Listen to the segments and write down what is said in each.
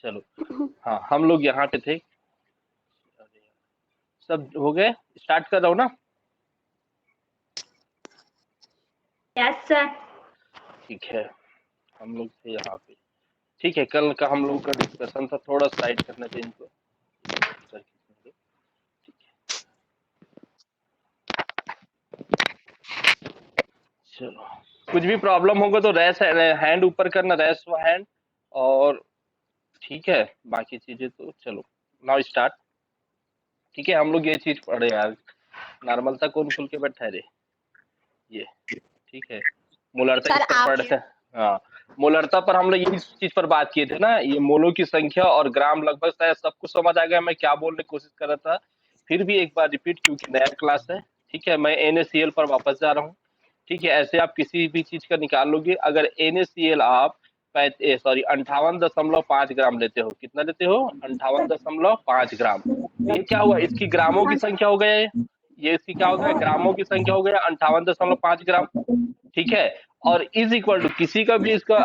चलो, हाँ हम लोग यहाँ पे थे। सब हो गए, स्टार्ट कर रहा हूँ ना। Yes sir. ठीक है, हम लोग थे यहाँ पे। ठीक है, कल का हम लोग का डिस्कशन था, थोड़ा साइड करना चाहिए इनको। चलो, कुछ भी प्रॉब्लम होगा तो रेस हैंड ऊपर करना, रेस हैंड। और ठीक है, बाकी चीजें तो चलो नाउ स्टार्ट। ठीक है, हम लोग ये चीज पढ़े यार, नॉर्मलता कौन खुल के बैठा है रे, ये ठीक है। मोलरता इस सर पर आप पढ़, हाँ मोलरता पर हम लोग इस चीज पर बात किए थे ना, ये मोलों की संख्या और ग्राम, लगभग शायद सब कुछ समझ आ गया मैं क्या बोलने की कोशिश कर रहा था। फिर भी एक बार रिपीट, क्योंकि नया क्लास है। ठीक है, मैं NaCl पर वापस जा रहा हूँ। ठीक है, ऐसे आप किसी भी चीज का निकाल लोगे, अगर NaCl आप 58.5 ग्राम लेते हो, कितना लेते हो 58.5 ग्राम, तो ये क्या हुआ, इसकी ग्रामों की संख्या हो गया ये इसकी क्या हो गया, ग्रामों की संख्या हो गया 58.5 ग्राम। ठीक है, और इज इक्वल टू किसी का भी इसका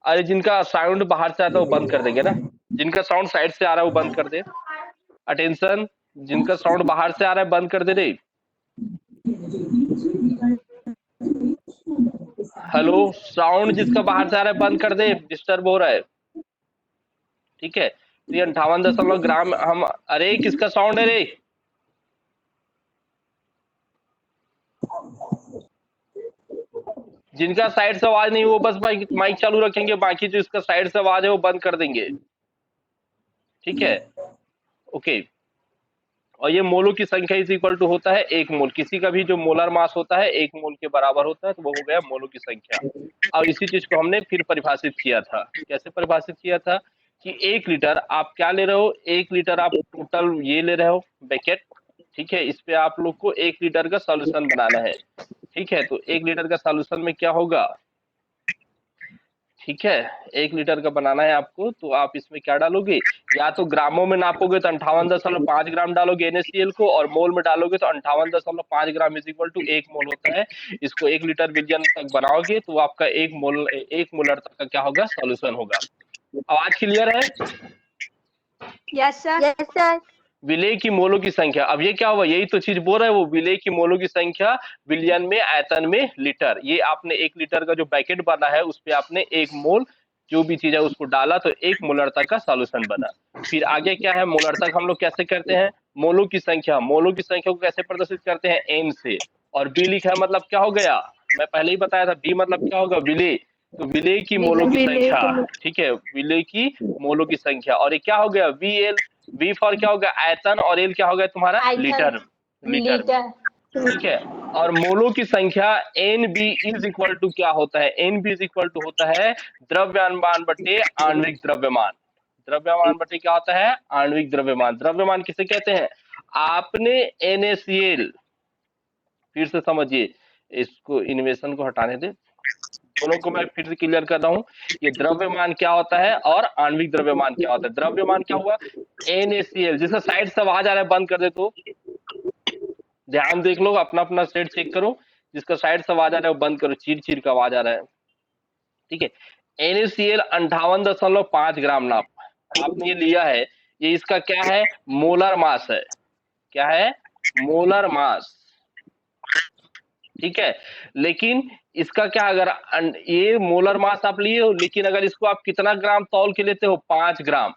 अरे जिनका साउंड बाहर से आता है वो बंद कर देंगे ना, जिनका साउंड साइड से आ रहा है वो बंद कर दे। अटेंशन, जिनका साउंड बाहर से आ रहा है बंद कर दे रे। हेलो, साउंड जिसका बाहर से आ रहा है बंद कर दे, डिस्टर्ब हो रहा है। ठीक है, तो ये 58.ग्राम हम, अरे किसका साउंड है रे, जिनका साइड से आवाज नहीं वो बस माइक चालू रखेंगे, बाकी जो इसका साइड से आवाज है वो बंद कर देंगे। ठीक है, ओके। और ये मोलों की संख्या इज इक्वल टू होता है 1 मोल, किसी का भी जो मोलर मास होता है 1 मोल के बराबर होता है, तो वो हो गया मोलों की संख्या। अब इसी चीज को हमने फिर परिभाषित किया था, कैसे परिभाषित किया था कि 1 लीटर आप क्या ले रहे हो, 1 लीटर आप टोटल ये ले रहे हो पैकेट। ठीक है, इस पे आप लोग को 1 लीटर का सॉल्यूशन बनाना है। ठीक है, तो 1 लीटर का सॉल्यूशन में क्या होगा, ठीक है 1 लीटर का बनाना है आपको, तो आप इसमें क्या डालोगे, या तो ग्रामों में नापोगे तो 58.5 ग्राम डालोगे NaCl को, और मोल में डालोगे तो 58.5 ग्राम इज इक्वल टू 1 मोल होता है। इसको 1 लीटर विलयन तक बनाओगे तो आपका 1 मोलर तक का क्या होगा, सॉल्यूशन होगा। आवाज क्लियर है? Yes sir. Yes sir. विलेय की मोलों की संख्या, अब ये क्या हुआ, यही तो चीज बोल रहा है वो, विलेय की मोलों की संख्या विलयन में, आयतन में, लीटर। ये आपने 1 लीटर का जो पैकेट बना है उस पे आपने 1 मोल जो भी चीज है उसको डाला तो 1 मोलरता का सॉल्यूशन बना। फिर आगे क्या है, मोलरता हम लोग कैसे करते हैं, मोलों की संख्या, मोलों की संख्या को कैसे प्रदर्शित करते हैं, N से। और बी लिखा है मतलब क्या हो गया, मैं पहले ही बताया था, बी मतलब क्या होगा, विलेय। तो विलेय की मोलों की संख्या, ठीक है, विलेय की मोलों की संख्या। और ये क्या हो गया, VL, V फॉर क्या होगा, आयतन, और L क्या हो गया तुम्हारा, लीटर, लीटर में। ठीक है, और मोलों की संख्या NB इज इक्वल टू क्या होता है, NB इज इक्वल टू होता है द्रव्यमान बटे आणविक द्रव्यमान। द्रव्यमान बटे क्या होता है, आणविक द्रव्यमान। द्रव्यमान किसे कहते हैं, आपने NaCl, फिर से समझिए, इसको इन्वेशन को हटाने दे, दोनों को मैं फिर से क्लियर कर रहा हूँ। ये द्रव्यमान क्या होता है और आणविक द्रव्यमान क्या होता है। द्रव्यमान क्या हुआ, NaCl, जिसका साइड से आवाज आ रहा है बंद कर दे, तो ध्यान देख लो, अपना अपना सेट चेक करो, जिसका साइड से आवाज आ रहा है वो बंद करो, चीर चीर का आवाज आ रहा है। ठीक है, NaCl 58.5 ग्राम नाप आपने ये लिया है, ये इसका क्या है, मोलर मास है। क्या है, मोलर मास। ठीक है, लेकिन इसका क्या, अगर ये मोलर मास आप लिए हो, लेकिन अगर इसको आप कितना ग्राम तौल के लेते हो, 5 ग्राम,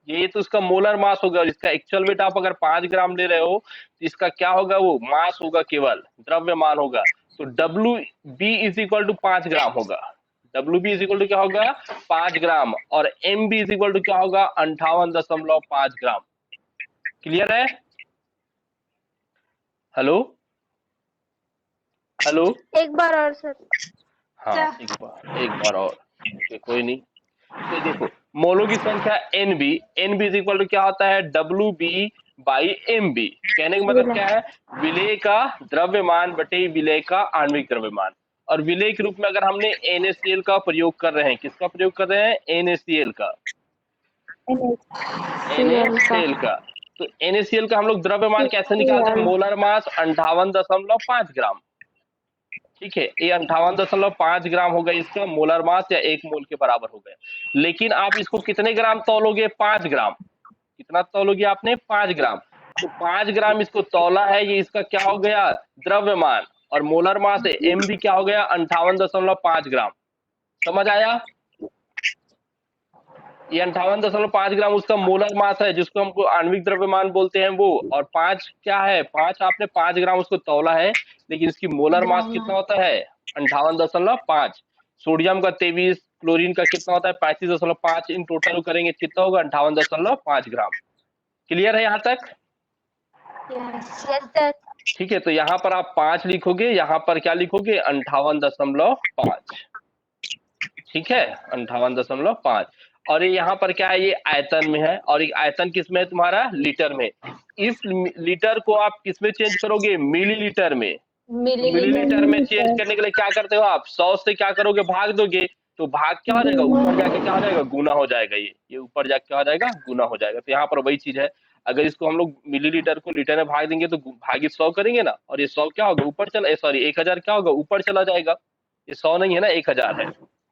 ये तो इसका मोलर मास होगा, और इसका एक्चुअल वेट आप अगर 5 ग्राम ले रहे हो तो इसका क्या होगा, वो मास होगा, केवल द्रव्यमान होगा। तो WB इज इक्वल टू 5 ग्राम होगा, WB इज इक्वल टू क्या होगा, 5 ग्राम, और MB इज इक्वल टू क्या होगा, 58.5 ग्राम। क्लियर है? हेलो, हेलो, एक बार और सर। हाँ एक बार और, ओके कोई नहीं। तो देखो, मोलों की संख्या NB, NB is equal to क्या होता है, WB बाई MB। कहने का मतलब क्या है, विलेय का द्रव्यमान बटे विलेय का आणविक द्रव्यमान। और विलेय के रूप में अगर हमने NaCl का प्रयोग कर रहे हैं, किसका प्रयोग कर रहे हैं, NaCl का, NaCl का। तो NaCl का हम लोग द्रव्यमान कैसे निकालते हैं, मोलर मास 58.5 ग्राम। ठीक है, ये 58.5 ग्राम हो गया, इसका मोलर मास या 1 मोल के बराबर हो गया। लेकिन आप इसको कितने ग्राम तौलोगे? 5 ग्राम। कितना तौलोगे आपने? 5 ग्राम। तो 5 ग्राम इसको तौला है, ये इसका क्या हो गया? द्रव्यमान। और मोलर मास है एम भी क्या हो गया? 58.5 ग्राम। समझ आया? ये 58.5 ग्राम उसका मोलर मास है, जिसको हमको आणविक द्रव्यमान बोलते हैं वो। और 5 क्या है? 5 आपने 5 ग्राम उसको तौला है, लेकिन इसकी मोलर मास कितना होता है? 58.5। सोडियम का 23, क्लोरीन का कितना होता है? 35.5। इन टोटल करेंगे कितना होगा? 58.5 ग्राम। क्लियर है यहाँ तक? Yes sir. ठीक है, तो यहाँ पर आप 5 लिखोगे, यहाँ पर क्या लिखोगे? 58.5। ठीक है, 58.5। और ये यहाँ पर क्या है? ये आयतन में है, और ये आयतन किस में है तुम्हारा? लीटर में। इस लीटर को आप किस में चेंज करोगे? मिलीलीटर में। तो मिलीलीटर में चेंज करने के लिए क्या करते हो आप? 100 से क्या करोगे? भाग दोगे। तो भाग क्या हो जाएगा? ऊपर जाके क्या हो जाएगा? गुना हो जाएगा। ये ऊपर जाके क्या हो जाएगा? गुना हो जाएगा। तो यहाँ पर वही चीज है, अगर इसको हम लोग मिलीलीटर को लीटर में भाग देंगे तो भागित 100 करेंगे ना, और ये 100 क्या होगा? ऊपर चला, सॉरी 1000 क्या होगा? ऊपर चला जाएगा। ये 100 नहीं है ना, 1000 है।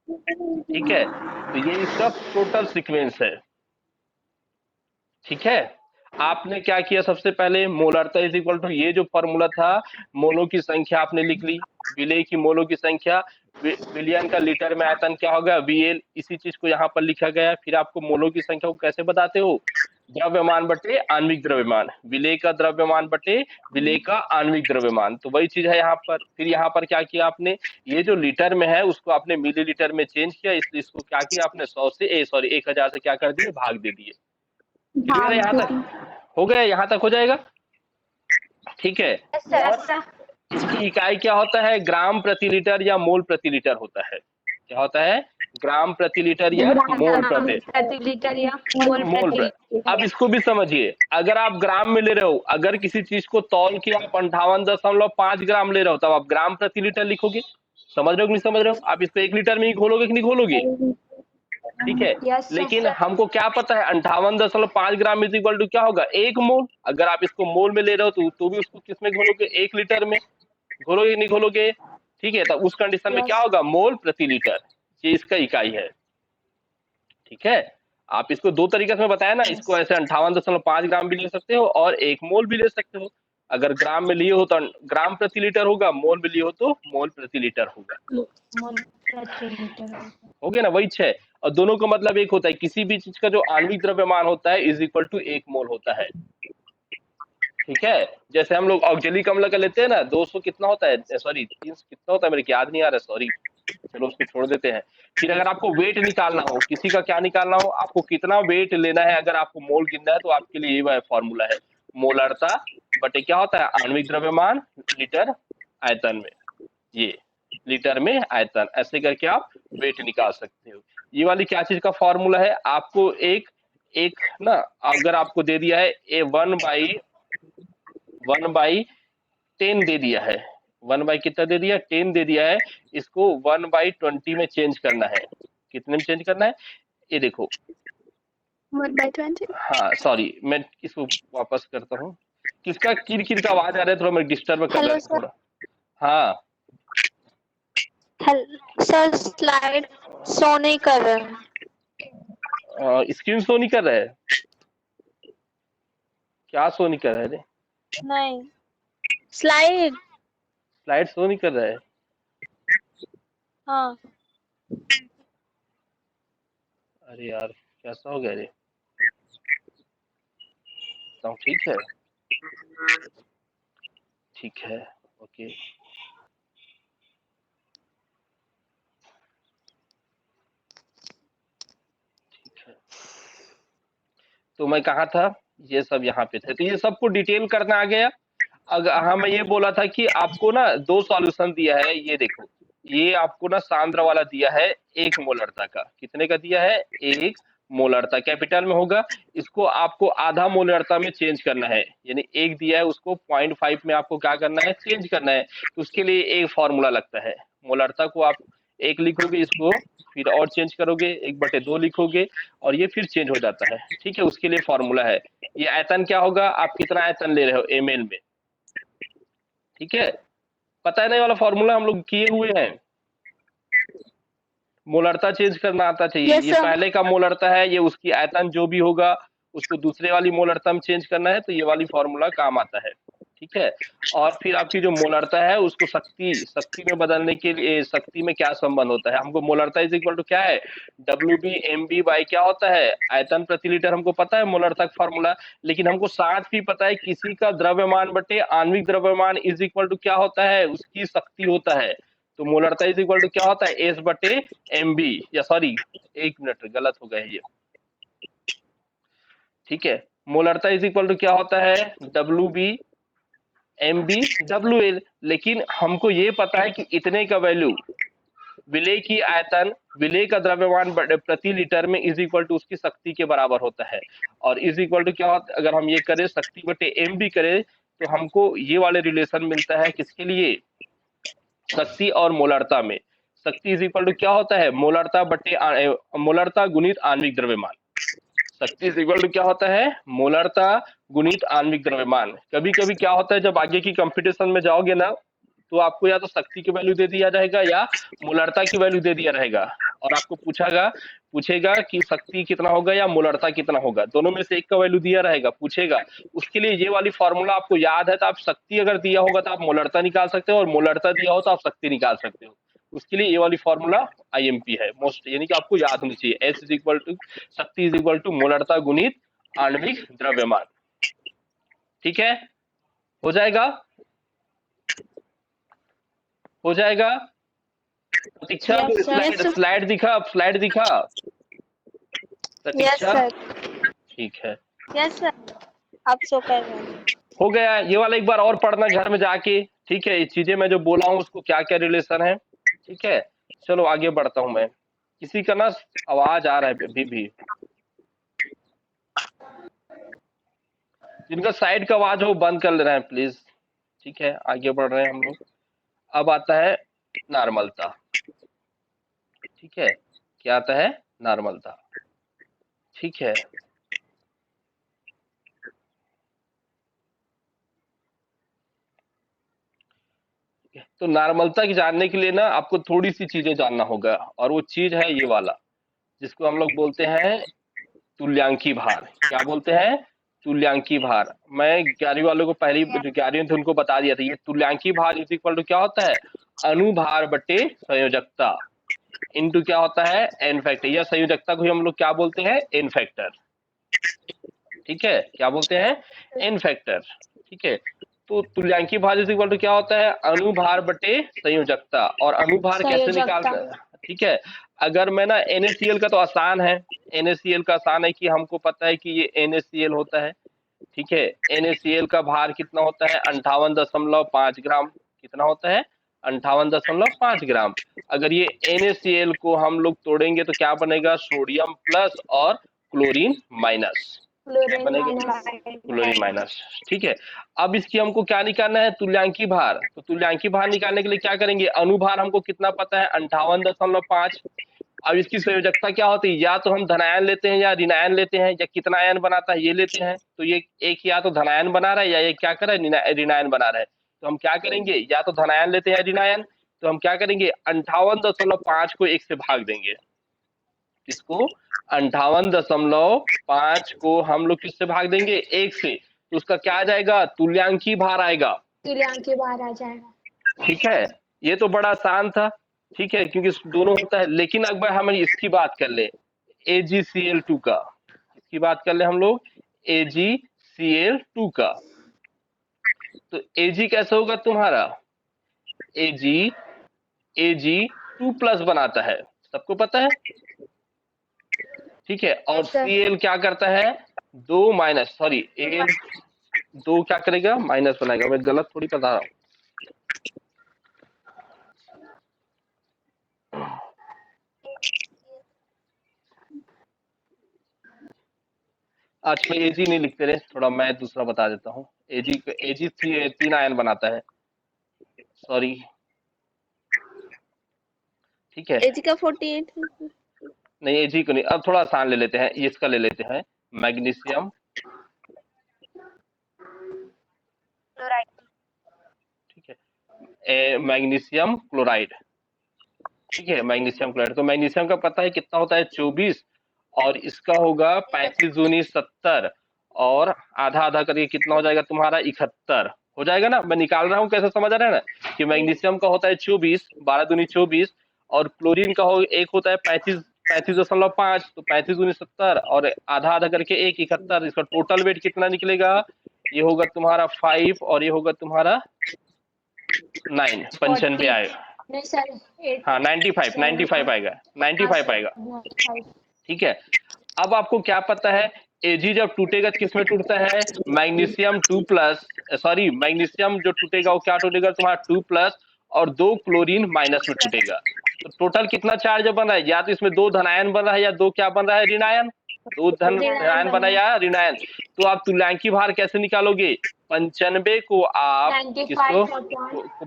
ठीक है, तो ये इसका टोटल सीक्वेंस है। ठीक है, आपने क्या किया? सबसे पहले मोलरता इज इक्वल टू, ये जो फॉर्मूला था, मोलों की संख्या आपने लिख ली, विलेय की मोलों की संख्या, विलियन का लीटर में आयतन क्या होगा? VL। इसी चीज को यहाँ पर लिखा गया है। फिर आपको मोलों की संख्या को कैसे बताते हो? द्रव्यमान बटे आणविक द्रव्यमान, विलेय का द्रव्यमान बटे विलेय का आणविक द्रव्यमान। तो वही चीज है यहाँ पर। फिर यहाँ पर क्या किया आपने? ये जो लीटर में है उसको आपने मिलीलीटर में चेंज किया, इसलिए इसको क्या किया आपने? 100 से सॉरी 1000 से क्या कर दिए? भाग दे दिए। क्लियर है यहाँ तक? हो गया? यहाँ तक हो जाएगा? ठीक है। और इसकी इकाई क्या होता है? ग्राम प्रति लीटर या मोल प्रति लीटर होता है। क्या होता है? ग्राम प्रति लीटर या मोल प्रति लीटर या मोल प्रति। अब इसको भी समझिए, अगर आप ग्राम में ले रहे हो, अगर किसी चीज को तौल के आप 58.5 ग्राम ले रहे हो, तब आप ग्राम प्रति लीटर लिखोगे। समझ रहे हो कि नहीं समझ रहे हो? आप इसको 1 लीटर में ही घोलोगे कि नहीं घोलोगे? ठीक है, लेकिन हमको क्या पता है? 58.5 ग्राम इज इक्वल टू क्या होगा? 1 मोल। अगर आप इसको मोल में ले रहे हो तो भी उसको किस में घोलोगे? 1 लीटर में घोलोगे नहीं घोलोगे? ठीक है, तो उस कंडीशन में क्या होगा? मोल प्रति लीटर। ये इसका इकाई है। ठीक है, आप इसको 2 तरीके से बताया ना, इसको ऐसे 58.5 ग्राम भी ले सकते हो और 1 मोल भी ले सकते हो। अगर ग्राम में लिए हो तो ग्राम प्रति लीटर होगा, मोल में लिए हो तो मोल प्रति लीटर होगा। हो गया ना? वही 6। और दोनों का मतलब एक होता है, किसी भी चीज का जो आणविक द्रव्यमान होता है इज इक्वल टू 1 मोल होता है। ठीक है, जैसे हम लोग ऑक्जेलिक अम्ल का लेते हैं ना, 200 कितना होता है? सॉरी 300 कितना होता है? मेरे याद नहीं आ रहा, सॉरी, चलो उसको छोड़ देते हैं। फिर अगर आपको वेट निकालना हो, किसी का क्या निकालना हो, आपको कितना वेट लेना है, अगर आपको मोल गिनना है, तो आपके लिए ये फॉर्मूला है, मोलरता बटे क्या होता है? आणविक द्रव्यमान लीटर आयतन में। ये लीटर में आयतन, ऐसे करके आप वेट निकाल सकते हो। ये वाली क्या चीज का फॉर्मूला है? आपको एक एक ना, अगर आपको दे दिया है ए 1/10 दे दिया है, 1 बाई कितना दे दिया? 10 दे दिया है। इसको 1/20 में चेंज करना है। कितने में चेंज करना है? ये देखो 1/20। हाँ सॉरी, मैं इसको वापस करता हूँ। किसका किर किर का आवाज आ रहा है? थोड़ा मैं डिस्टर्ब कर रहा है थोड़ा। हाँ सर, स्लाइड शो नहीं कर रहे हैं। स्क्रीन शो नहीं कर रहा है? क्या शो नहीं कर रहा है रे? नहीं, स्लाइड शो नहीं कर रहा है। हाँ। अरे यार, कैसा हो गया रे? तो ठीक है, ठीक है, ओके। ठीक है, तो मैं कहा था? ये सब यहाँ पे थे, तो ये सबको डिटेल करना आ गया। अगर हाँ, मैं ये बोला था कि आपको ना 2 सॉल्यूशन दिया है। ये देखो, ये आपको ना सांद्र वाला दिया है 1 मोलरता का। कितने का दिया है? 1 मोलरता, कैपिटल में होगा। इसको आपको आधा मोलरता में चेंज करना है, यानी 1 दिया है उसको 0.5 में आपको क्या करना है? चेंज करना है। तो उसके लिए एक फॉर्मूला लगता है। मोलरता को आप 1 लिखोगे, इसको फिर और चेंज करोगे 1/2 लिखोगे, और ये फिर चेंज हो जाता है। ठीक है, उसके लिए फॉर्मूला है। ये आयतन क्या होगा? आप कितना आयतन ले रहे हो? ml में। ठीक है, पता है ना ये वाला फॉर्मूला हम लोग किए हुए हैं। मोलरता चेंज करना आता चाहिए। Yes, ये sir. पहले का मोलरता है, ये उसकी आयतन जो भी होगा उसको दूसरे वाली मोलरता में चेंज करना है, तो ये वाली फॉर्मूला काम आता है। ठीक है, और फिर आपकी जो मोलरता है उसको शक्ति में बदलने के लिए शक्ति में क्या संबंध होता है, हमको मोलरता इज इक्वल टू क्या है, WB बाई क्या होता है, आयतन प्रति लीटर। हमको पता है मोलरता का फॉर्मूला, लेकिन हमको साथ भी पता है किसी का द्रव्यमान बटे आणविक द्रव्यमान इज इक्वल टू क्या होता है, उसकी शक्ति होता है। तो मोलरता इज इक्वल टू क्या होता है, एस बटे एमबी, या सॉरी 1 मिनट गलत हो गया ये। ठीक है, मोलरता इज इक्वल टू क्या होता है, WB/MB/WL। लेकिन हमको ये पता है कि इतने का वैल्यू विलेय की आयतन, विलेय का द्रव्यमान प्रति लीटर में इज इक्वल टू उसकी शक्ति के बराबर होता है। और इज इक्वल टू क्या होता है, अगर हम ये करें शक्ति बटे एमबी करें तो हमको ये वाले रिलेशन मिलता है किसके लिए, शक्ति और मोलरता में। शक्ति इज इक्वल टू क्या होता है, मोलरता गुणित आणविक द्रव्यमान। शक्ति इज इक्वल टू क्या होता है, मोलरता गुणित आणविक द्रव्यमान। कभी कभी क्या होता है, जब आगे की कंपटीशन में जाओगे ना, तो आपको या तो शक्ति की वैल्यू दे दिया जाएगा या मोलरता की वैल्यू दे दिया रहेगा, और आपको पूछेगा कि शक्ति कितना होगा या मोलरता कितना होगा, दोनों में से एक का वैल्यू दिया रहेगा, पूछेगा। उसके लिए ये वाली फॉर्मूला आपको याद है, तो आप शक्ति अगर दिया होगा तो आप मोलरता निकाल सकते हो, और मोलरता दिया हो तो आप शक्ति निकाल सकते हो। उसके लिए ये वाली फॉर्मूला IMP है मोस्ट, यानी कि आपको याद होनी चाहिए। S इज इक्वल टू शक्ति इज इक्वल टू मोलरता गुणित आणविक द्रव्यमान। ठीक है, हो जाएगा, हो जाएगा। प्रतीक्षा, Yes, sir. Yes, sir. Slide दिखा, अब स्लाइड दिखा Yes, प्रतीक्षा। sir. ठीक है, Yes, sir. आप शो कर रहे हैं। हो गया। ये वाला एक बार और पढ़ना घर में जाके, ठीक है, ये चीजें मैं जो बोला हूँ उसको क्या क्या रिलेशन है। ठीक है, चलो आगे बढ़ता हूँ मैं। किसी का ना आवाज आ रहा है अभी भी, जिनका साइड का आवाज हो बंद कर लेना है प्लीज। ठीक है, आगे बढ़ रहे हैं हम लोग। अब आता है नॉर्मलता। ठीक है, क्या आता है, नॉर्मलता। ठीक है, तो नॉर्मलता की जानने के लिए ना आपको थोड़ी सी चीजें जानना होगा, और वो चीज है ये वाला, जिसको हम लोग बोलते हैं तुल्यांकी भार। क्या बोलते हैं, तुल्यांकी भार। मैं 11वीं वालों को पहले जो 11वीं थे उनको बता दिया था, ये तुल्यांकी भार इज इक्वल टू क्या होता है, अनुभार बटे संयोजकता इनटू क्या होता है, एन फैक्टर, या संयोजकता को हम लोग क्या बोलते हैं, एन फैक्टर। ठीक है, क्या बोलते हैं, एन फैक्टर। ठीक है, तो तुल्यांकी भार इज इक्वल टू क्या होता है, अनुभार बटे संयोजकता। और अनुभार कैसे निकालते हैं, ठीक है, अगर मैं ना NaCl का तो आसान है, NaCl का आसान है कि हमको पता है कि ये NaCl होता है। ठीक है, NaCl का भार कितना होता है, 58.5 ग्राम। कितना होता है, 58.5 ग्राम। अगर ये NaCl को हम लोग तोड़ेंगे तो क्या बनेगा, सोडियम प्लस और क्लोरीन माइनस। क्या बनेगा, क्लोरीन माइनस। ठीक है, अब इसकी हमको क्या निकालना है, तुल्यांकी भार। तो तुल्यांकी भार निकालने के लिए क्या करेंगे, अनुभार हमको कितना पता है, 58.5। अब इसकी संयोजकता क्या होती है, या तो हम धनायन लेते हैं या ऋणायन लेते हैं, या कितना आयन बनाता है ये लेते हैं। तो ये एक या तो धनायन बना रहा है या ये क्या कर रहा है, ऋणायन बना रहा है। तो हम क्या करेंगे, या तो धनायन लेते हैं या ऋणायन। तो हम क्या करेंगे, 58.5 को 1 से भाग देंगे। इसको 58.5 को हम लोग किससे भाग देंगे, 1 से। तो उसका क्या आ जाएगा, तुल्यांकी भार आएगा। तुल्यांकी भार आ जाएगा। ठीक है, ये तो बड़ा आसान था। ठीक है, क्योंकि दोनों होता है। लेकिन अगर हम इसकी बात कर ले, AgCl2 का, इसकी बात कर ले हम लोग AgCl2 का, तो Ag कैसे होगा तुम्हारा, Ag 2+ बनाता है, सबको पता है। ठीक है, और Cl क्या करता है, 2 माइनस, सॉरी Al 2 क्या करेगा, माइनस बनाएगा। मैं गलत थोड़ी बता रहा हूँ। आज में Ag नहीं लिखते रहे, थोड़ा मैं दूसरा बता देता हूँ। Ag 3 आयन बनाता है, सॉरी। ठीक है, Ag का 48 नहीं Ag को नहीं, अब थोड़ा आसान ले लेते हैं, इसका ले लेते हैं, मैग्नीशियम। ठीक है, मैग्नीशियम क्लोराइड। ठीक है, मैग्नीशियम क्लोराइड। तो मैग्नीशियम का पता है कितना होता है 24, और इसका होगा 35 दूनी 70, और आधा आधा करके कितना हो जाएगा तुम्हारा 71 हो जाएगा ना। मैं निकाल रहा हूँ, कैसे समझ रहे हैं ना कि मैग्नीशियम का होता है 24, 12 दूनी 24, और क्लोरीन का एक होता है 35.5, तो 35 दूनी 70 और आधा आधा करके 71। इसका टोटल वेट कितना निकलेगा, ये होगा तुम्हारा 5 और ये होगा तुम्हारा 9, 95 आएगा। नहीं सर, हाँ 95 आएगा, 95 आएगा। ठीक है, अब आपको क्या पता है Ag जब टूटेगा किस में टूटता है, मैग्नीशियम 2+, सॉरी मैग्नीशियम जो टूटेगा वो क्या टूटेगा तुम्हारा 2+ और 2 क्लोरीन माइनस में टूटेगा। तो टोटल कितना चार्ज बन रहा है, या तो इसमें 2 धनायन बन रहा है या 2 क्या बन रहा है, ऋणायन। 2 धनायन बना या ऋणायन। तो आप तुल्यांकी भार कैसे निकालोगे, 95 को आप किसको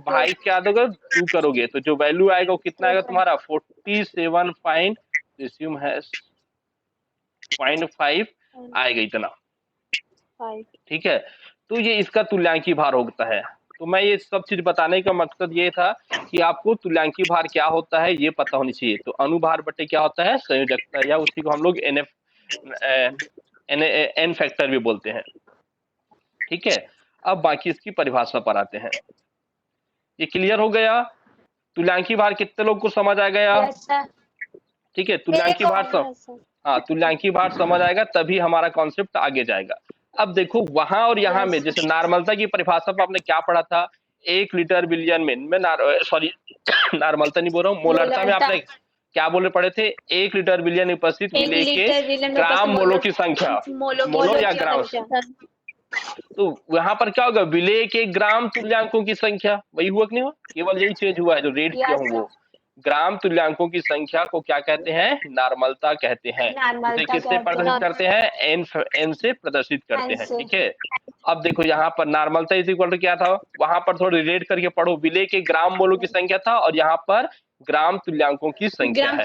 भाई क्या दोगे 2 करोगे, तो जो वैल्यू आएगा वो कितना आएगा तुम्हारा 47.5 आएगा इतना। ठीक है, तो ये इसका तुल्यांकी भार होता है। तो मैं ये सब चीज बताने का मकसद ये था कि आपको तुल्यांकी भार क्या होता है ये पता होनी चाहिए। तो अनुभार बटे क्या होता है, संयोजकता, या उसी को हम लोग एन फैक्टर भी बोलते हैं। ठीक है, अब बाकी इसकी परिभाषा पर आते हैं। ये क्लियर हो गया, तुल्यांकी भार कितने लोग को समझ आ गया। ठीक है, तुल्यांकी भार हाँ तुल्यांकी भार समझ आएगा तभी हमारा कॉन्सेप्ट आगे जाएगा। अब देखो वहां और यहाँ में, जैसे नॉर्मलता की परिभाषा पर आपने क्या पढ़ा था, 1 लीटर बिलियन में सॉरी नॉर्मलता नहीं बोल रहा हूँ, मोलरता में आपने क्या बोले पढ़े थे, 1 लीटर बिलियन में उपस्थित विलेय के ग्राम मोलों की संख्या, मोलो या ग्राम। तो यहाँ पर क्या होगा, विलेय के ग्राम तुल्यांकों की संख्या, वही हुआ कि नहीं हुआ, केवल यही चेंज हुआ है, जो रेट किया हूँ वो ग्राम तुल्यांकों की संख्या को क्या कहते हैं, नॉर्मलता कहते हैं। इसे किससे प्रदर्शित करते हैं, एन से प्रदर्शित करते हैं। ठीक है, अब देखो यहाँ पर नॉर्मलता इज इक्वल टू क्या था, वहां पर थोड़ा रिलेट करके पढ़ो, विलेय के ग्राम मोलों की संख्या था और यहाँ पर ग्राम तुल्यांकों की संख्या है,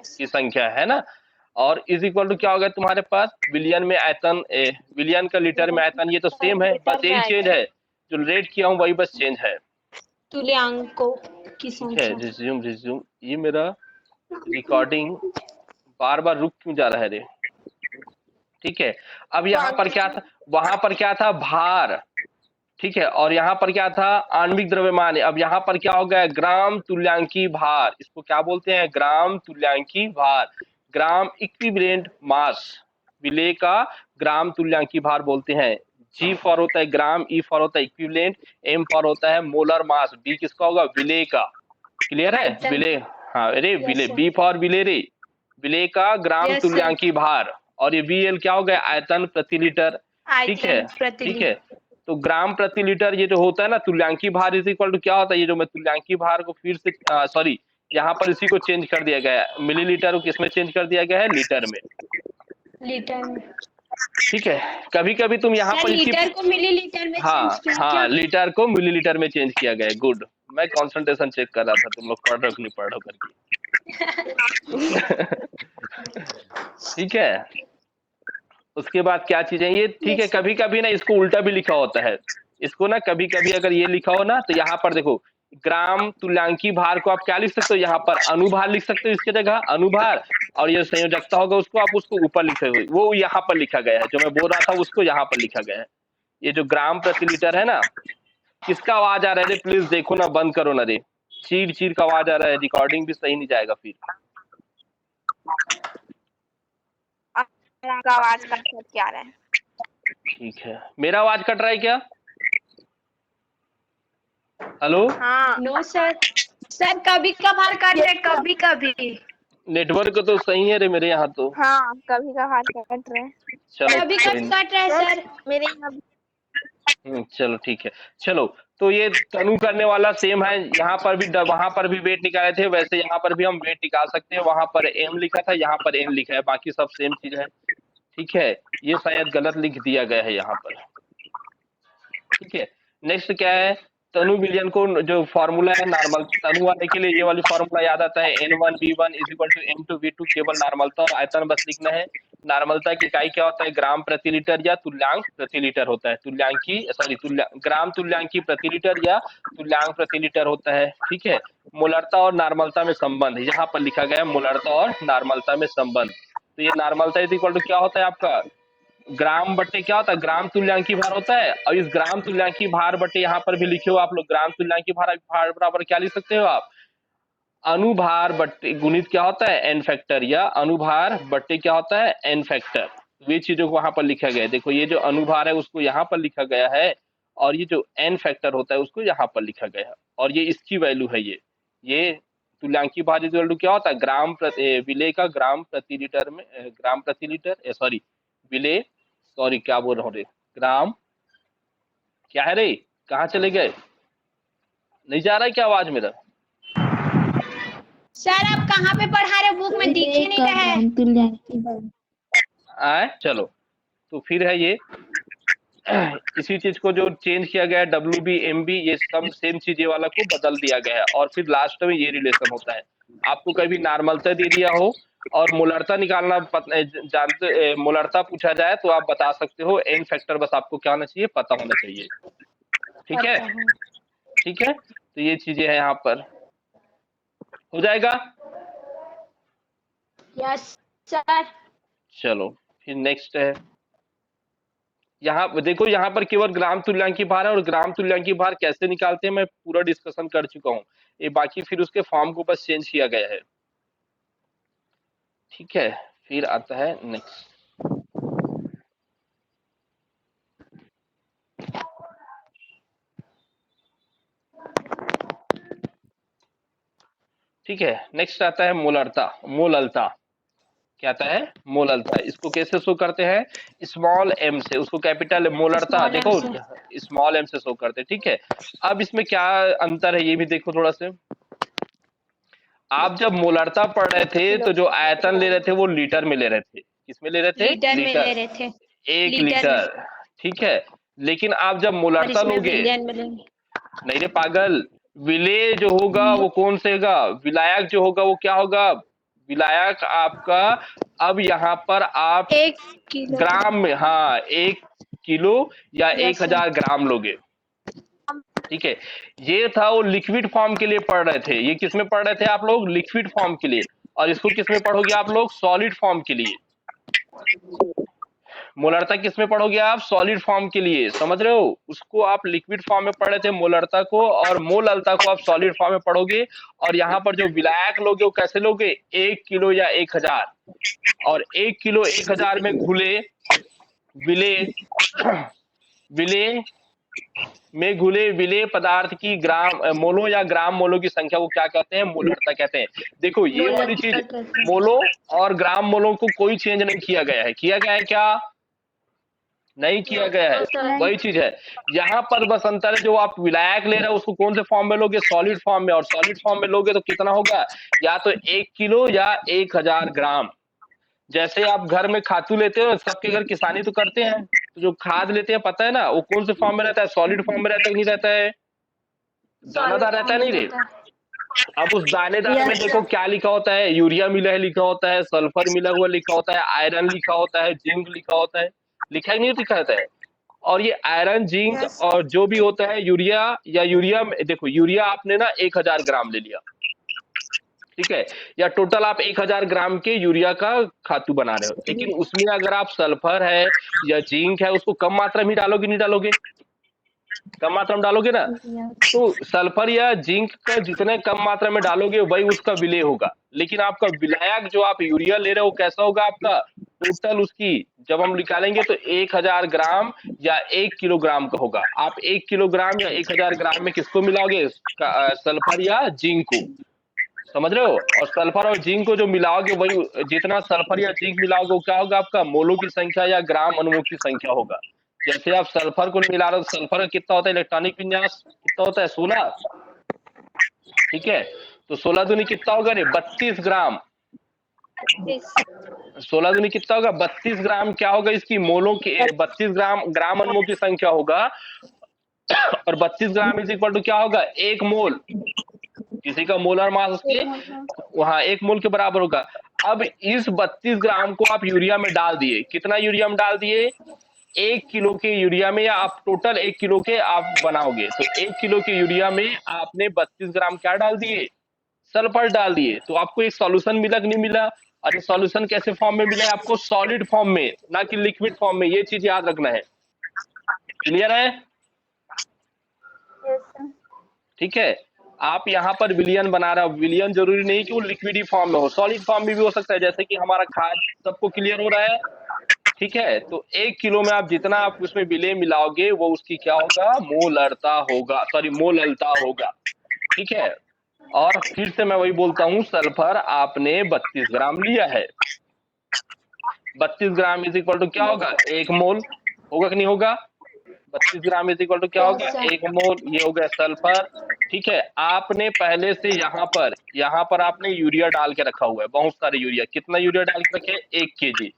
की संख्या है ना। और इज इक्वल टू क्या होगा तुम्हारे पास, विलियन में आयतन, विलियन का लीटर में आयतन, ये तो सेम है, बस यही चेंज है, जो रेट किया हूँ वही बस चेंज है। तुल्यांकों की संख्या। रिज्यूम, ये मेरा रिकॉर्डिंग बार बार रुक क्यों जा रहा है रे। ठीक है, अब यहाँ पर क्या था, वहां पर क्या था भार, ठीक है, और यहाँ पर क्या था आणविक द्रव्यमान। अब यहाँ पर क्या हो गया, ग्राम तुल्यांकी भार, इसको क्या बोलते हैं, ग्राम तुल्यांकी भार, ग्राम इक्विवेलेंट मास, विलेय का ग्राम तुल्यांकी भार बोलते हैं। जी फॉर होता है ग्राम, ई फॉर होता है इक्विवेलेंट, एम फॉर होता है मोलर मास, बी किसका होगा, विलेय का। क्लियर है, विलेय, हाँ अरे विलेय, बी फॉर विलेय रे, विलेय का ग्राम तुल्यांकी भार, और ये वीएल क्या हो गया, आयतन प्रति लीटर। ठीक है, ठीक है, तो ग्राम प्रति लीटर ये जो होता है ना, तुल्यांकी भार इज इक्वल टू क्या होता है, ये जो मैं तुल्यांकी भार को फिर से सॉरी यहाँ पर इसी को चेंज कर दिया गया है, मिलीलीटर को किसमें चेंज कर दिया गया है, लीटर में। ठीक है, कभी कभी तुम यहाँ पर लीटर को मिलीलीटर में हाँ लीटर को मिलीलीटर में चेंज किया गया है। गुड, मैं कंसंट्रेशन चेक कर रहा था तुम लोग पढ़ रहे हो कि नहीं पढ़ रहे हो करके। ठीक है, उसके बाद क्या चीजें ये, ठीक है, कभी कभी ना इसको उल्टा भी लिखा होता है, इसको ना कभी कभी अगर ये लिखा हो ना, तो यहाँ पर देखो ग्राम तुल्यांकी भार को आप क्या लिख सकते हो, यहाँ पर अनुभार लिख सकते हो इसके जगह, अनुभार, और ये संयोजकता होगा उसको आप उसको ऊपर लिखे हुए, वो यहाँ पर लिखा गया है, जो मैं बोल रहा था उसको यहाँ पर लिखा गया है। ये जो ग्राम प्रति लीटर है ना, किसका आवाज आ रहा है रे, प्लीज देखो ना, बंद करो ना रे, चीर चीर का आवाज आ रहा है, रिकॉर्डिंग भी सही नहीं जाएगा फिर। आवाज कट आ रहा है। ठीक है, मेरा आवाज कट रहा है क्या, हेलो। हाँ नो सर, सर कभी कभार कट रहे, कभी कभी नेटवर्क तो सही है रे मेरे यहाँ तो। हाँ कभी कभार कट रहे हैं, चलो कभी कभी कट रहे सर मेरे यहाँ। चलो ठीक है, चलो तो ये तनु करने वाला सेम है, यहाँ पर भी वहां पर भी वेट निकाले थे, वैसे यहाँ पर भी हम वेट निकाल सकते हैं, वहां पर एम लिखा था, यहाँ पर एन लिखा है, बाकी सब सेम चीज है। ठीक है, ये शायद गलत लिख दिया गया है यहाँ पर। ठीक है, नेक्स्ट क्या है, तनु विलयन को जो फॉर्मूला है नॉर्मल तनु वाले के लिए ये वाली फॉर्मूला याद आता है N1V1 is equal to M2V2 केवल नॉर्मलता और आयतन बस लिखना है। नॉर्मलता की इकाई क्या होता है ग्राम प्रति लीटर या तुल्यांक प्रति लीटर होता है। तुल्यांकी सॉरी ग्राम तुल्यांकी प्रति लीटर या तुल्यांक प्रति लीटर होता है। ठीक है। मोलरता और नॉर्मलता में संबंध यहाँ पर लिखा गया है मोलरता और नॉर्मलता में संबंध। तो ये नॉर्मलता इज इक्वल टू क्या होता है आपका ग्राम बट्टे क्या होता है ग्राम तुल्यांकी भार होता है। और इस ग्राम तुल्यांकी भार बट्टे यहाँ पर भी लिखे हो आप लोग ग्राम तुल्यांकी भार बराबर क्या लिख सकते हो आप अनुभार बट्टे गुणित क्या होता है एन फैक्टर या अनुभार बट्टे क्या होता है एन फैक्टर। ये चीजों को वहां पर लिखा गया है। देखो ये जो अनुभार है उसको यहाँ पर लिखा गया है और ये जो एन फैक्टर होता है उसको यहाँ पर लिखा गया है और ये इसकी वैल्यू है। ये तुल्यांकी भार इज इक्वल टू क्या होता है ग्राम विलेय का ग्राम प्रति लीटर में ग्राम प्रति लीटर सॉरी विलेय सॉरी क्या बोल रहा हूँ रे ग्राम क्या है रे कहाँ चले गए नहीं जा रहा है क्या आवाज मेरा। सर आप कहाँ पे पढ़ा रहे हो बुक में दिख ही नहीं रहा है। आए चलो तो फिर है ये इसी चीज को जो चेंज किया गया है WB MB ये सब सेम चीज ये वाला को बदल दिया गया है और फिर लास्ट में ये रिलेशन होता है। आपको कभी नॉर्मलता दे दिया हो और मोलरता निकालना जानते मोलरता पूछा जाए तो आप बता सकते हो एन फैक्टर बस आपको क्या होना चाहिए पता होना चाहिए। ठीक है ठीक है तो ये चीजें हैं यहाँ पर हो जाएगा। Yes sir. चलो फिर नेक्स्ट है यहाँ देखो यहाँ पर केवल ग्राम तुल्यांकी भार है और ग्राम तुल्यांकी भार कैसे निकालते हैं मैं पूरा डिस्कशन कर चुका हूँ। ये बाकी फिर उसके फॉर्म को बस चेंज किया गया है। ठीक है फिर आता है नेक्स्ट ठीक है नेक्स्ट आता है मोलरता मोललता क्या आता है मोललता। इसको कैसे शो करते हैं स्मॉल m से उसको कैपिटल मोलरता देखो स्मॉल m से शो करते हैं। ठीक है अब इसमें क्या अंतर है ये भी देखो थोड़ा से। आप जब मोलरता पढ़ रहे थे तो जो आयतन ले रहे थे वो लीटर में ले रहे थे किसमें ले रहे थे लीटर में ले रहे थे 1 लीटर। ठीक है लेकिन आप जब मोलरता लोगे नहीं रे पागल विलेय जो होगा वो कौन से होगा विलायक जो होगा वो क्या होगा विलायक आपका अब यहाँ पर आप 1 किलो ग्राम में हाँ 1 किलो या 1000 ग्राम लोगे। ठीक है ये था वो लिक्विड फॉर्म के लिए पढ़ रहे थे। ये किस में पढ़ रहे थे आप लोग लिक्विड फॉर्म के लिए और इसको किस में पढ़ोगे आप लोग सॉलिड फॉर्म के लिए। मोलरता किस में पढ़ोगे आप सॉलिड फॉर्म के लिए समझ रहे हो उसको आप लिक्विड फॉर्म में पढ़ रहे थे मोलरता को और मोललता को आप सॉलिड फॉर्म में पढ़ोगे। और यहाँ पर जो विलायक लोगे वो कैसे लोगे 1 किलो या 1000 और 1 किलो 1000 में घुले विलेय विलेय में घुले विलेय पदार्थ की ग्राम मोलों या ग्राम मोलों की संख्या को क्या कहते हैं मोलरता कहते हैं। देखो ये वाली चीज मोलों और ग्राम मोलों को कोई चेंज नहीं किया गया है। किया गया है क्या नहीं किया गया है वही चीज है। यहाँ पर बस अंतर है जो आप विलायक ले रहे हो उसको कौन से फॉर्म में लोगे सॉलिड फॉर्म में और सॉलिड फॉर्म में लोगे तो कितना होगा या तो 1 किलो या 1000 ग्राम। जैसे आप घर में खातू लेते हो सबके घर किसानी तो करते हैं तो जो खाद लेते हैं पता है ना वो कौन से फॉर्म में रहता है सॉलिड फॉर्म में रहता है नहीं रहता है दानादार रहता है नहीं रे। अब उस दानेदार में देखो क्या लिखा होता है यूरिया मिला है लिखा होता है सल्फर मिला हुआ लिखा होता है आयरन लिखा होता है जिंक लिखा होता है लिखा ही नहीं लिखा रहता है। और ये आयरन जिंक और जो भी होता है यूरिया या यूरिया देखो यूरिया आपने ना 1000 ग्राम ले लिया ठीक है या टोटल आप 1000 ग्राम के यूरिया का खातू बना रहे हो लेकिन उसमें अगर आप सल्फर है या जिंक है उसको कम मात्रा में डालोगे नहीं डालोगे कम मात्रा में डालोगे ना तो सल्फर या जिंक का जितने कम मात्रा में डालोगे वही उसका विलेय होगा। लेकिन आपका विलायक जो आप यूरिया ले रहे हो कैसा होगा आपका टोटल उसकी जब हम निकालेंगे तो 1000 ग्राम या 1 किलोग्राम का होगा। आप 1 किलोग्राम या 1000 ग्राम में किसको मिलाओगे सल्फर या जिंक को समझ रहे हो। और सल्फर और जिंक को जो मिलाओगे वही जितना सल्फर या जिंक मिलाओगे वो क्या होगा आपका मोलों की संख्या या ग्राम अणुओं की संख्या होगा। जैसे आप सल्फर को मिला रहे हो सल्फर का कितना होता है इलेक्ट्रॉनिक विन्यास कितना होता है 16 ठीक है तो 16 दूनी कितना होगा रे 32 ग्राम 16 दूनी कितना होगा 32 ग्राम क्या होगा इसकी मोलों की 32 ग्राम अणुओं की संख्या होगा और 32 ग्राम इज इक्वल टू क्या होगा, 1 मोल। किसी का मोलर मास उसके वहां 1 मोल के बराबर होगा। अब इस 32 ग्राम को आप यूरिया में डाल दिए, कितना यूरिया में डाल दिए, 1 किलो के यूरिया में, या आप टोटल 1 किलो के आप बनाओगे तो 1 किलो के यूरिया में आपने 32 ग्राम क्या डाल दिए, सल्फर डाल दिए। तो आपको एक सॉल्यूशन मिला कि नहीं मिला। और ये सॉल्यूशन कैसे फॉर्म में मिला है आपको, सॉलिड फॉर्म में, ना कि लिक्विड फॉर्म में। ये चीज याद रखना है। क्लियर है? ठीक है। आप यहाँ पर विलियन बना रहे हो, विलियन जरूरी नहीं कि वो लिक्विड फॉर्म में हो, सॉलिड फॉर्म में भी हो सकता है, जैसे कि हमारा खाद। सबको क्लियर हो रहा है? ठीक है। तो 1 किलो में आप जितना आप उसमें विलेय मिलाओगे वो उसकी क्या होगा, मोलरता होगा, सॉरी मोललता होगा। ठीक है। और फिर से मैं वही बोलता हूँ, सल्फर आपने 32 ग्राम लिया है, 32 ग्राम इज इक्वल टू क्या होगा, 1 मोल। होगा कि नहीं होगा? 32 ग्राम इज इक्वल टू क्या होगा, 1 मोल। ये हो गया सल्फर। ठीक है। आपने पहले से यहाँ पर आपने यूरिया डाल के रखा हुआ है, बहुत सारे यूरिया। कितना यूरिया डाल के रखे, 1 केजी।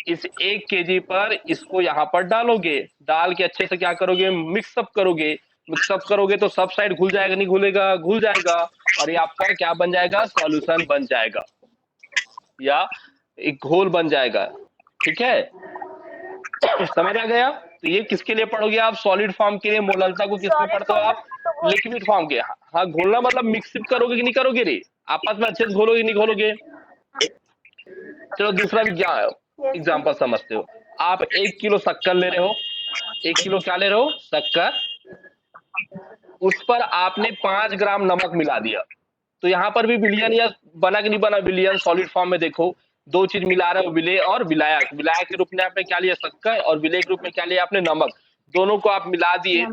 इस 1 केजी पर इसको यहाँ पर डालोगे, डाल के अच्छे से क्या करोगे, मिक्सअप करोगे। मिक्सअप करोगे तो सब साइड घुल जाएगा, नहीं घुलेगा, घुल जाएगा। और ये आपका क्या बन जाएगा, सॉल्यूशन बन जाएगा, या एक घोल बन जाएगा। ठीक है। समझ आ गया? तो ये किसके लिए पढ़ोगे आप, सॉलिड फॉर्म के लिए। मोलरता को किसमें पढ़ते हो आप, लिक्विड फॉर्म के। हाँ, घोलना मतलब मिक्सअप करोगे कि नहीं करोगे रे, आपस में अच्छे से घोलोगे नहीं घोलोगे। चलो दूसरा एग्जाम्पल समझते हो। आप 1 किलो शक्कर ले रहे हो, 1 किलो क्या ले रहे हो, शक्कर। उस पर आपने 5 ग्राम नमक मिला दिया। तो यहाँ पर भी विलियन या बना कि नहीं बना, विलियन सॉलिड फॉर्म में। देखो, दो चीज मिला रहे हो, विलेय और विलायक। विलायक के रूप में आपने क्या लिया, शक्कर, और विलेय के रूप में क्या लिया आपने, नमक। दोनों को आप मिला दिए।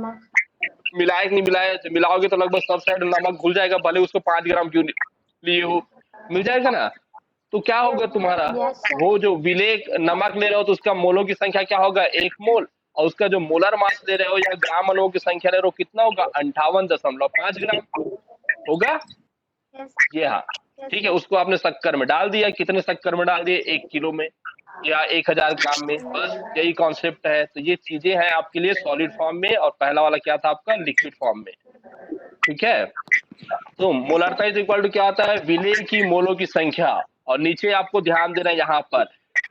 मिलाए कि नहीं मिलाए, तो मिलाओगे तो लगभग सब साइड नमक घुल जाएगा, भले उसको 5 ग्राम क्यों लिए हो, मिल जाएगा ना। तो क्या होगा तुम्हारा, वो जो विलेय नमक ले रहे हो तो उसका मोलों की संख्या क्या होगा, 1 मोल। और उसका जो मोलर मास ले रहे हो या ग्राम अणुओं की संख्या ले रहे हो, कितना होगा, 58.5 ग्राम होगा। ये हाँ, ठीक है। उसको आपने शक्कर में डाल दिया, कितने शक्कर में डाल दिए, 1 किलो में या 1000 ग्राम में। बस यही कॉन्सेप्ट है। तो ये चीजें हैं आपके लिए सॉलिड फॉर्म में, और पहला वाला क्या था आपका, लिक्विड फॉर्म में। ठीक है। तो मोलरता इज इक्वल टू क्या होता है, विलेय की मोलों की संख्या। और नीचे आपको ध्यान देना है यहाँ पर,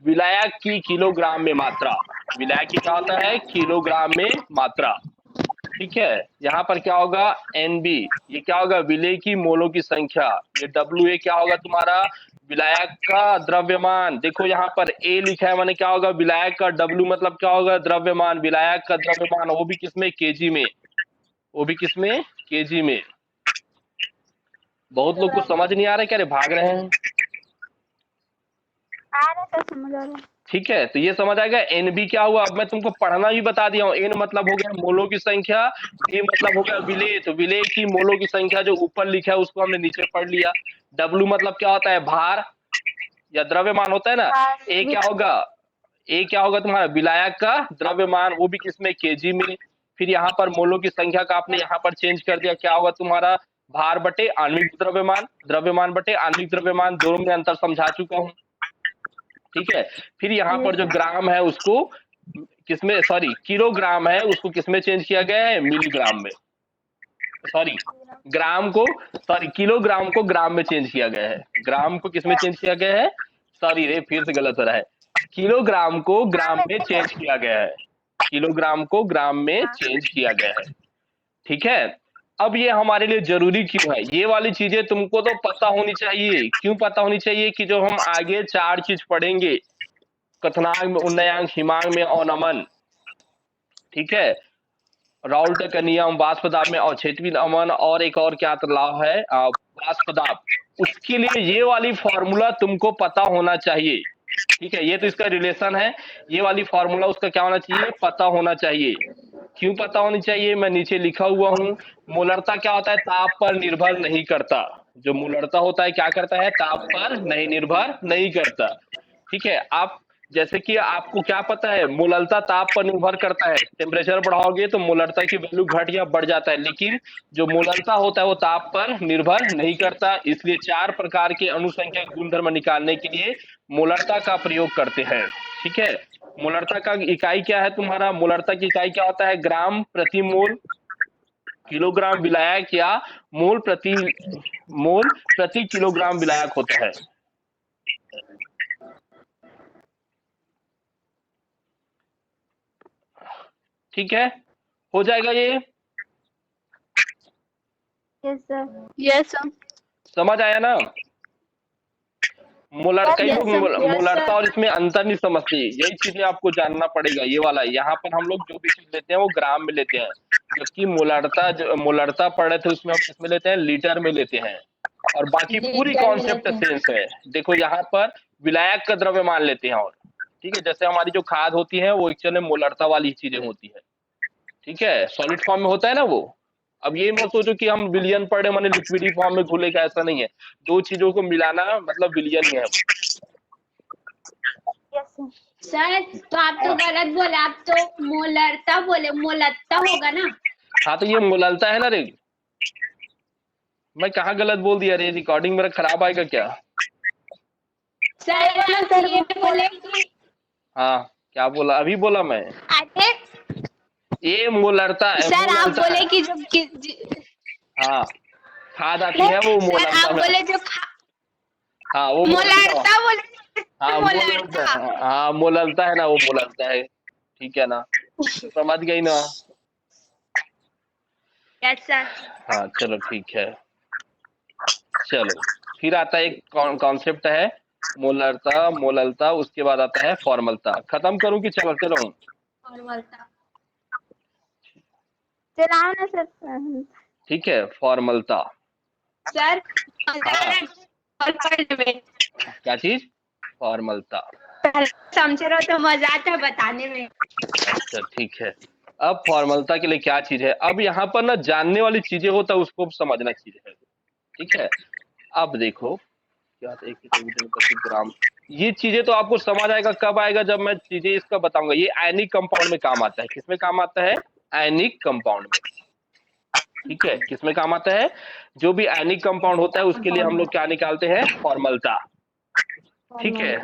विलायक की किलोग्राम में मात्रा। विलायक की क्या होता है, किलोग्राम में मात्रा। ठीक है। यहाँ पर क्या होगा, एनबी, ये क्या होगा, विलेय की मोलों की संख्या। ये डब्ल्यू क्या होगा तुम्हारा, विलायक का द्रव्यमान। देखो यहाँ पर ए लिखा है, माने क्या होगा, विलायक का। डब्ल्यू मतलब क्या होगा, द्रव्यमान, विलायक का द्रव्यमान। वो भी किसमें, केजी में। वो भी किसमें, केजी में। बहुत लोग को समझ नहीं आ रहा है, क्या रे भाग रहे हैं। आ रहा है, समझ आ रहा है। ठीक है। तो ये समझ आएगा। एनबी क्या हुआ, अब मैं तुमको पढ़ना भी बता दिया हूँ। एन मतलब हो गया मोलों की संख्या, बी मतलब हो गया विलेय। तो विलेय की मोलों की संख्या जो ऊपर लिखा है उसको हमने नीचे पढ़ लिया। डब्ल्यू मतलब क्या होता है, भार या द्रव्यमान होता है ना। ए क्या होगा, ए क्या होगा तुम्हारा, विलायक का द्रव्यमान, वो भी किसमें, केजी में। फिर यहाँ पर मोलों की संख्या का आपने यहाँ पर चेंज कर दिया, क्या होगा तुम्हारा, भार बटे आणविक द्रव्यमान, द्रव्यमान बटे आणविक द्रव्यमान। दोनों में अंतर समझा चुका हूँ। ठीक है। फिर यहाँ पर जो ग्राम है उसको किसमें, सॉरी किलोग्राम है उसको किसमें चेंज किया गया है, मिलीग्राम में। सॉरी ग्राम को, सॉरी किलोग्राम को ग्राम में चेंज किया गया है। ग्राम को किसमें चेंज किया गया है, सॉरी रे फिर से गलत हो रहा है। किलोग्राम को ग्राम में चेंज किया गया है। किलोग्राम को ग्राम में चेंज किया गया है। ठीक है। अब ये हमारे लिए जरूरी क्यों है, ये वाली चीजें तुमको तो पता होनी चाहिए। क्यों पता होनी चाहिए, कि जो हम आगे 4 चीज पढ़ेंगे, कथनांक में, उन्नयांक, हिमांक में, अवनमन। ठीक है। राउल्ट का नियम, वाष्प दाब में अवक्षेपी अमन, और एक और क्या लाभ है, वाष्प दाब। उसके लिए ये वाली फॉर्मूला तुमको पता होना चाहिए। ठीक है। ये तो इसका रिलेशन है, ये वाली फॉर्मूला उसका क्या होना चाहिए, पता होना चाहिए। क्यों पता होनी चाहिए, मैं नीचे लिखा हुआ हूँ। मोलरता क्या होता है, ताप पर निर्भर नहीं करता। जो मोलरता होता है क्या करता है, ताप पर नहीं निर्भर नहीं करता। ठीक है। आप जैसे कि आपको क्या पता है, मोलरता ताप पर निर्भर करता है। टेम्परेचर बढ़ाओगे तो मोलरता की वैल्यू घट या बढ़ जाता है, लेकिन जो मोलरता होता है वो ताप पर निर्भर नहीं करता। इसलिए 4 प्रकार के अणुसंख्या गुणधर्म निकालने के लिए मोलरता का प्रयोग करते हैं। ठीक है। मोलरता का इकाई क्या है तुम्हारा, मोलरता की इकाई क्या होता है, ग्राम प्रति मोल। किलोग्राम विलायक या मोल प्रति किलोग्राम विलायक होता है। ठीक है, हो जाएगा ये? Yes sir. Yes sir. समझ आया ना? कई Yes, लोग sir. Yes, मोलरता sir. और इसमें अंतर नहीं समझते, यही चीजें आपको जानना पड़ेगा। ये वाला यहाँ पर हम लोग जो भी चीज लेते हैं वो ग्राम में लेते हैं, जबकि मोलरता पढ़ रहे थे उसमें हम किसमें लेते हैं, लीटर में लेते हैं। और बाकी पूरी लीटर में कॉन्सेप्ट लेते हैं। सेंस है। देखो यहाँ पर विलायक का द्रव्यमान लेते हैं, और ठीक है, जैसे हमारी जो खाद होती है वो एक्चुअली मोलरता वाली चीजें होती है। ठीक है, सॉलिड फॉर्म में होता है ना वो। अब ये मत सोचो कि हम विलियन पढ़े माने लिक्विडी फॉर्म में घुलेगा, ऐसा नहीं है। दो चीजों को मिलाना मतलब विलियन ही है। Yes sir. सर तो आप तो गलत बोले, आप तो मोलरता बोले, मोलत्ता होगा ना। हाँ तो ये मोललता है ना रे। मैं कहाँ गलत बोल दिया रे? रिकॉर्डिंग मेरा खराब आएगा क्या? सर आप ये बोले कि हाँ क्या बोला? अभी बोला मैं, अरे ये मोलरता है। सर आप मोललता बोले है। कि जो हाँ खाद आती है वो सर मोललता आप में। बोले जो हाँ वो मोलरता बोले। हाँ मोलरता। हाँ मोललता है ना, वो मोललता है। ठीक है ना, समझ गई ना? Yes sir. हाँ चलो ठीक है। चलो फिर आता है एक कॉन्सेप्ट है मोलरता, मोललता, उसके बाद आता है फॉर्मलता। खत्म करूं कि चलाते रहूं? फॉर्मलता। चलाओ ना सर। ठीक है, फॉर्मलता। सर और पढ़ने में क्या चीज? फॉर्मलता। पहले समझ रहे हो तो मजा आता है बताने में। अच्छा ठीक है, अब फॉर्मलता के लिए क्या चीज है? अब यहाँ पर ना जानने वाली चीजें होता है, उसको समझना चीज है। ठीक है, अब देखो क्या होता है, 1 ग्राम। ये चीजें तो आपको समझ आएगा, कब आएगा? जब मैं चीजें इसका बताऊंगा। ये आयनिक कंपाउंड में काम आता है। किसमें काम आता है? आयनिक कंपाउंड में। ठीक है, किसमें काम आता है? जो भी आयनिक कंपाउंड होता है उसके लिए हम लोग क्या निकालते हैं? फॉर्मलता। ठीक है,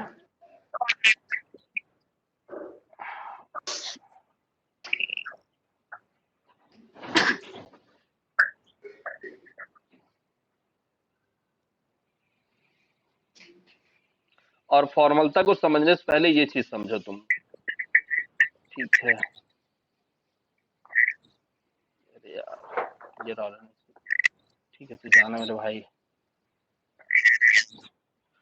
और फॉर्मलता को समझने से पहले ये चीज समझो तुम। ठीक है, अरे यार ये रहा। ठीक है, तू जाना मेरे भाई।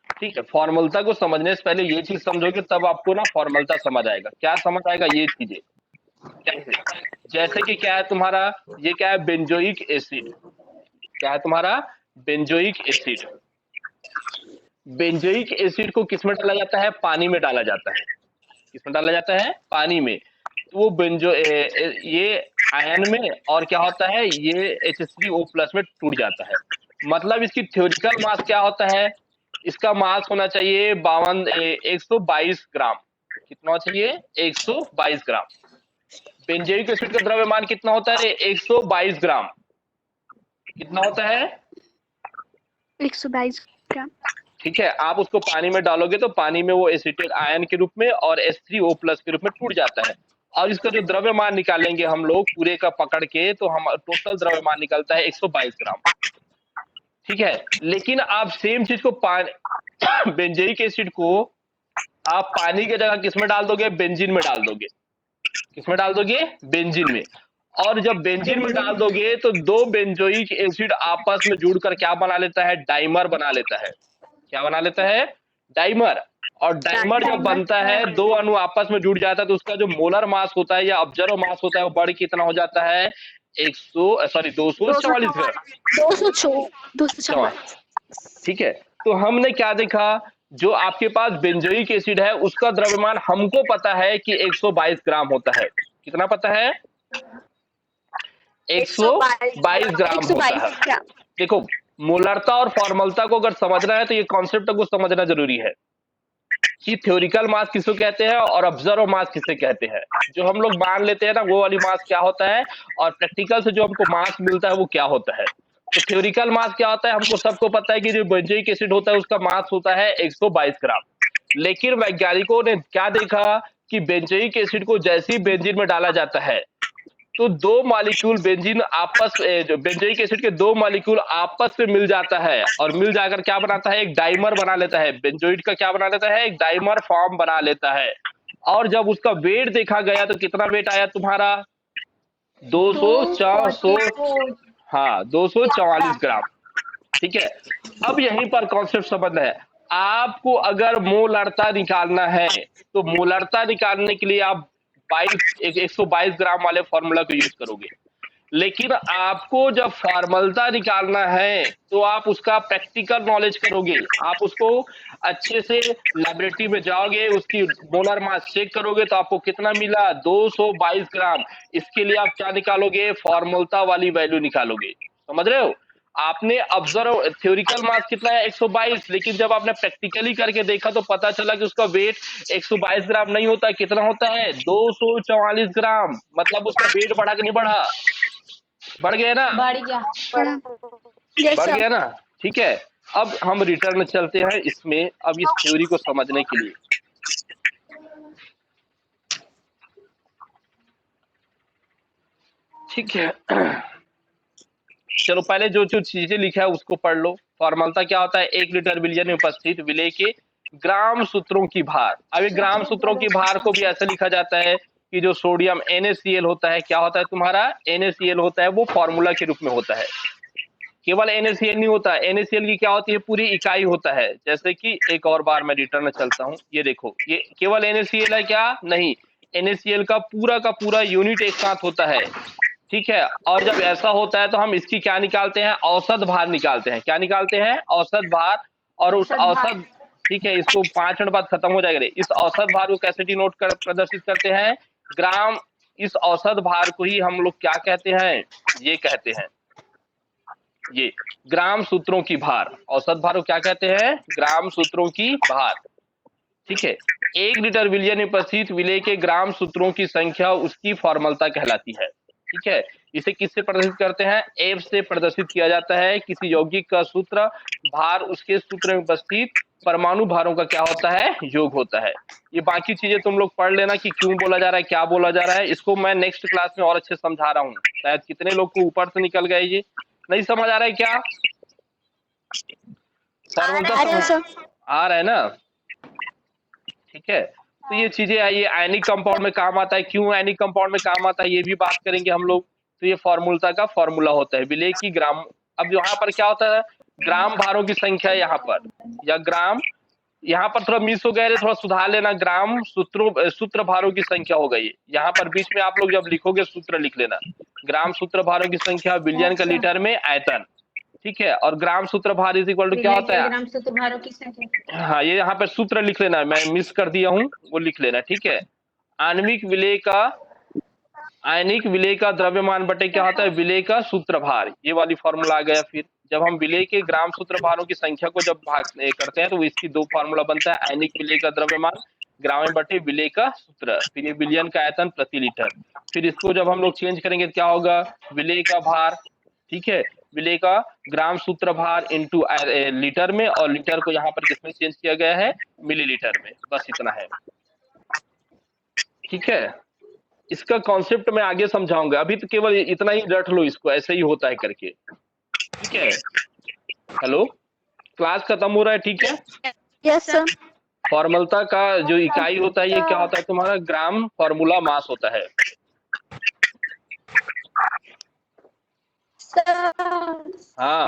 ठीक है, फॉर्मलता को समझने से पहले ये चीज समझोगे तब आपको ना फॉर्मलता समझ आएगा। क्या समझ आएगा? ये चीजें कैसे, जैसे कि क्या है तुम्हारा, ये क्या है? Benzoic acid. क्या है तुम्हारा? Benzoic acid. बेंजोइक एसिड को किसमें डाला जाता है? पानी में डाला जाता है। किसमें डाला जाता है? पानी में। तो वो ये आयन में, और क्या होता है, ये H3O+ में टूट जाता है। मतलब इसकी थ्योरिटिकल मास क्या होता है? इसका मास होना चाहिए 122 ग्राम। कितना चाहिए? 122 ग्राम। बेंजोइक एसिड का द्रव्यमान कितना होता है? 122 ग्राम। कितना होता है? 122 ग्राम। ठीक है, आप उसको पानी में डालोगे तो पानी में वो एसिटेट आयन के रूप में और H3O+ के रूप में टूट जाता है। और इसका जो द्रव्यमान निकालेंगे हम लोग पूरे का पकड़ के, तो हम टोटल द्रव्यमान निकलता है 122 ग्राम। ठीक है, लेकिन आप सेम चीज को बेंजोइक एसिड को आप पानी की जगह किसमें डाल दोगे? बेंजीन में डाल दोगे। किसमें डाल दोगे? बेंजीन में। और जब बेंजीन में डाल दोगे तो दो बेंजोइक एसिड आपस में जुड़कर क्या बना लेता है? डाइमर बना लेता है। क्या बना लेता है? डाइमर। और डाइमर जब बनता है, दो अणु आपस में जुड़ जाता है, तो उसका जो मोलर मास होता है या ऑब्जर्व मास होता है वो बढ़ कितना हो जाता है? 244 ग्राम। 244। ठीक है, तो हमने क्या देखा? जो आपके पास बेंजोइक एसिड है उसका द्रव्यमान हमको पता है कि 122 ग्राम होता है। कितना पता है? 122 ग्राम होता है। देखो, मोलरता और फॉर्मलता को अगर समझना है तो ये कॉन्सेप्ट को समझना जरूरी है कि थ्योरिकल मास किसको कहते हैं और ऑब्जर्व मास किसे कहते हैं। जो हम लोग मान लेते हैं ना वो वाली मास क्या होता है, और प्रैक्टिकल से जो हमको मास मिलता है वो क्या होता है। तो थ्योरिकल मास क्या होता है? हमको सबको पता है कि जो बेंजोइक एसिड होता है उसका मास होता है 122 ग्राम। लेकिन वैज्ञानिकों ने क्या देखा कि बेंजोइक एसिड को जैसे ही बेंजीन में डाला जाता है तो दो मॉलिक्यूल बेंजीन आपस जो बेंजोइक एसिड के दो मॉलिक्यूल आपस में मिल जाता है और मिल जाकर क्या बनाता है, एक डाइमर बना लेता है। बेंजोइड का क्या बना लेता है, एक डाइमर फॉर्म बना लेता है। और जब उसका वेट देखा गया तो कितना वेट आया तुम्हारा, 244, हाँ 244 ग्राम। ठीक है, अब यहीं पर कॉन्सेप्ट समझना है। आपको अगर मोलरता निकालना है तो मोलरता निकालने के लिए आप 122 ग्राम वाले फॉर्मूला को यूज करोगे। लेकिन आपको जब फॉर्मलता निकालना है तो आप उसका प्रैक्टिकल नॉलेज करोगे। आप उसको अच्छे से लैबोरेटरी में जाओगे, उसकी मोलर मास चेक करोगे तो आपको कितना मिला, 222 ग्राम। इसके लिए आप क्या निकालोगे, फॉर्मलता वाली वैल्यू निकालोगे। समझ रहे हो, आपने ऑब्जर्व थ्योरिकल मास कितना है 122, लेकिन जब आपने प्रैक्टिकली करके देखा तो पता चला कि उसका वेट 122 ग्राम नहीं होता, कितना होता है, 244 ग्राम। मतलब उसका वेट बढ़ा कि नहीं बढ़ा, बढ़ गया ना, बढ़ गया। यस बढ़ सर। गया ना। ठीक है, अब हम रिटर्न चलते हैं इसमें, अब इस थ्योरी को समझने के लिए। ठीक है, चलो पहले जो जो चीजें लिखा है उसको पढ़ लो। फॉर्मलता क्या होता है, 1 लीटर विलयन में उपस्थित विलेय के ग्राम सूत्रों की भार। अब ये ग्राम सूत्रों की भार को भी ऐसे लिखा जाता है कि जो सोडियम NaCl होता है, क्या होता है तुम्हारा, NaCl होता है, वो फॉर्मूला के रूप में होता है। केवल NaCl नहीं होता, NaCl की क्या होती है, पूरी इकाई होता है। जैसे कि एक और बार मैं रिटर्न चलता हूँ, ये देखो, ये केवल NaCl है क्या, नहीं, NaCl का पूरा यूनिट एक साथ होता है। ठीक है, और जब ऐसा होता है तो हम इसकी क्या निकालते हैं, औसत भार निकालते हैं। क्या निकालते हैं, औसत भार। और उस औसत, ठीक है, इसको 5 मिनट बाद खत्म हो जाएगा। इस औसत भार को कैसे डिनोट कर प्रदर्शित करते हैं, ग्राम। इस औसत भार को ही हम लोग क्या कहते हैं, ये कहते हैं, ये ग्राम सूत्रों की भार। औसत भार को क्या कहते हैं, ग्राम सूत्रों की भार। ठीक है, 1 लीटर विलयन में उपस्थित विलेय के ग्राम सूत्रों की संख्या उसकी फॉर्मलता कहलाती है। ठीक है, इसे किससे प्रदर्शित करते हैं, F से प्रदर्शित किया जाता है। किसी यौगिक का सूत्र भार उसके सूत्र में उपस्थित परमाणु भारों का क्या होता है, योग होता है। ये बाकी चीजें तुम लोग पढ़ लेना कि क्यों बोला जा रहा है, क्या बोला जा रहा है। इसको मैं नेक्स्ट क्लास में और अच्छे समझा रहा हूँ। शायद कितने लोग को ऊपर से निकल गए, ये नहीं समझ आ रहा है क्या, फॉर्मलता आ रहा है समझ सर। आ रहा है ना। ठीक है, तो ये चीजें ये आयनिक कंपाउंड में काम आता है। क्यों आयनिक कंपाउंड में काम आता है ये भी बात करेंगे हम लोग। तो ये फॉर्मूलता का फॉर्मूला होता है विलेय की ग्राम। अब यहाँ पर क्या होता है, ग्राम भारों की संख्या यहाँ पर, या ग्राम, यहाँ पर थोड़ा मिस हो गया, थोड़ा सुधार लेना। ग्राम सूत्र भारों की संख्या हो गई। यहाँ पर बीच में आप लोग जब लिखोगे सूत्र लिख लेना, ग्राम सूत्र भारों की संख्या विलयन का लीटर में आयतन। ठीक है, और ग्राम सूत्र भार इज इक्वल टू क्या होता है, ग्राम सूत्र भारों की संख्या। हाँ ये यहाँ पर सूत्र लिख लेना, मैं मिस कर दिया हूँ, वो लिख लेना। ठीक है, आणविक विलेय का, आयनिक विलेय का द्रव्यमान बटे क्या होता है, विलेय का सूत्र भार। ये वाली फॉर्मूला आ गया। फिर जब हम विलेय के ग्राम सूत्र भारों की संख्या को जब भाग करते हैं तो इसकी दो फॉर्मूला बनता है, आयनिक विलेय का द्रव्यमान ग्राम बटे विलेय का सूत्र, फिर ये विलयन का आयतन प्रति लीटर। फिर इसको जब हम लोग चेंज करेंगे तो क्या होगा, विलेय का भार, ठीक है, विलेय का ग्राम सूत्र भार इंटू लीटर में, और लीटर को यहाँ पर किसमें चेंज किया गया है, मिलीलीटर में। बस इतना है। ठीक है, इसका कॉन्सेप्ट मैं आगे समझाऊंगा, अभी तो केवल इतना ही रट लो इसको, ऐसे ही होता है करके। ठीक है, हेलो, क्लास खत्म हो रहा है। ठीक है, यस सर। फॉर्मलता का जो इकाई होता है ये क्या होता है तुम्हारा, ग्राम फॉर्मूला मास होता है। सर हाँ